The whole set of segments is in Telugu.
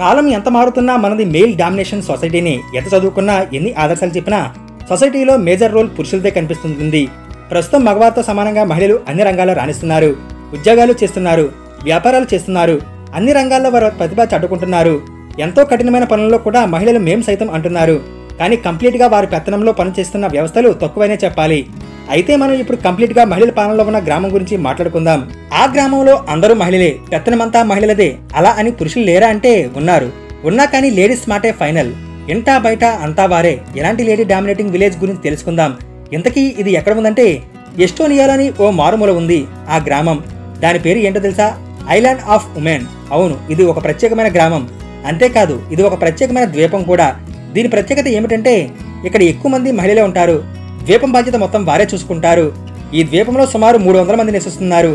కాలం ఎంత మారుతున్నా మనది మెయిల్ డామినేషన్ సొసైటీని. ఎంత చదువుకున్నా, ఎన్ని ఆదర్శాలు చెప్పినా సొసైటీలో మేజర్ రోల్ పురుషులదే కనిపిస్తుంది. ప్రస్తుతం మగవారితో సమానంగా మహిళలు అన్ని రంగాల్లో రాణిస్తున్నారు. ఉద్యోగాలు చేస్తున్నారు, వ్యాపారాలు చేస్తున్నారు, అన్ని రంగాల్లో వారి ప్రతిభ చాటుకుంటున్నారు. ఎంతో కఠినమైన పనుల్లో కూడా మహిళలు మేం సైతం అంటున్నారు. కానీ కంప్లీట్ గా వారి పెత్తనంలో పనిచేస్తున్న వ్యవస్థలు తక్కువనే చెప్పాలి. అయితే మనం ఇప్పుడు కంప్లీట్ గా మహిళల పాలనలో ఉన్న గ్రామం గురించి మాట్లాడుకుందాం. ఆ గ్రామంలో అందరూ మహిళలే, పెత్తనమంతా మహిళలదే. అలా అని పురుషులు లేరా అంటే ఉన్నారు. ఉన్నా కానీ లేడీస్ మాటే ఫైనల్. ఇంటా బయట అంతా వారే. ఎలాంటి లేడీ డామినేటింగ్ విలేజ్ గురించి తెలుసుకుందాం. ఇంతకీ ఇది ఎక్కడ ఉందంటే ఎస్టోనియాలోని ఓ మారుమూల ఉంది ఆ గ్రామం. దాని పేరు ఏంటో తెలుసా? Island of women. అవును, ఇది ఒక ప్రత్యేకమైన గ్రామం. అంతేకాదు, ఇది ఒక ప్రత్యేకమైన ద్వీపం కూడా. దీని ప్రత్యేకత ఏమిటంటే ఇక్కడ ఎక్కువ మంది మహిళలే ఉంటారు. ద్వీపం బాధ్యత మొత్తం వారే చూసుకుంటారు. ఈ ద్వీపంలో సుమారు 300 మంది నివసిస్తున్నారు.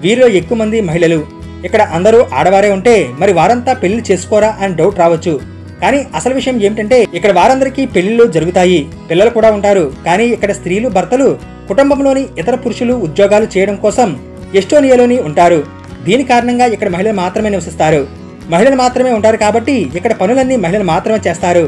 వీరిలో ఎక్కువ మంది మహిళలు. ఇక్కడ అందరూ ఆడవారే ఉంటే మరి వారంతా పెళ్లి చేసుకోరా అని డౌట్ రావచ్చు. కానీ అసలు విషయం ఏమిటంటే ఇక్కడ వారందరికీ పెళ్లిళ్ళు జరుగుతాయి, పిల్లలు కూడా ఉంటారు. కానీ ఇక్కడ స్త్రీలు, భర్తలు కుటుంబంలోని ఇతర పురుషులు ఉద్యోగాలు చేయడం కోసం ఎస్టోనియాలోని ఉంటారు. దీని కారణంగా ఇక్కడ మహిళలు మాత్రమే నివసిస్తారు. మహిళలు మాత్రమే ఉంటారు కాబట్టి ఇక్కడ పనులన్నీ మహిళలు మాత్రమే చేస్తారు.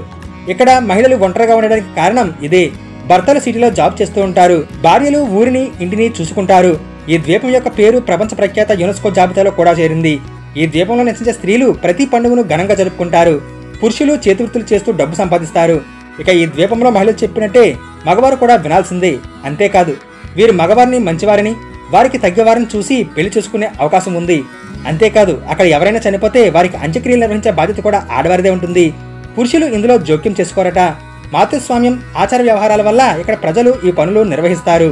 ఇక్కడ మహిళలు ఒంటరిగా ఉండడానికి కారణం ఇదే. భర్తలు సిటీలో జాబ్ చేస్తూ ఉంటారు, భార్యలు ఊరిని ఇంటిని చూసుకుంటారు. ఈ ద్వీపం యొక్క పేరు ప్రపంచ ప్రఖ్యాత యునెస్కో జాబితాలో కూడా చేరింది. ఈ ద్వీపంలో నివసించే స్త్రీలు ప్రతి పండుగను ఘనంగా జరుపుకుంటారు. పురుషులు చేతివృత్తులు చేస్తూ డబ్బు సంపాదిస్తారు. ఇక ఈ ద్వీపంలో మహిళలు చెప్పినట్టే మగవారు కూడా వినాల్సిందే. అంతేకాదు, వీరు మగవారిని మంచివారిని, వారికి తగ్గేవారిని చూసి పెళ్లి చేసుకునే అవకాశం ఉంది. అంతేకాదు, అక్కడ ఎవరైనా చనిపోతే వారికి అంత్యక్రియలు నిర్వహించే బాధ్యత కూడా ఆడవారిదే ఉంటుంది. పురుషులు ఇందులో జోక్యం చేసుకోరట. మాతృస్వామ్యం, ఆచార వ్యవహారాల వల్ల ఇక్కడ ప్రజలు ఈ పనులు నిర్వహిస్తారు.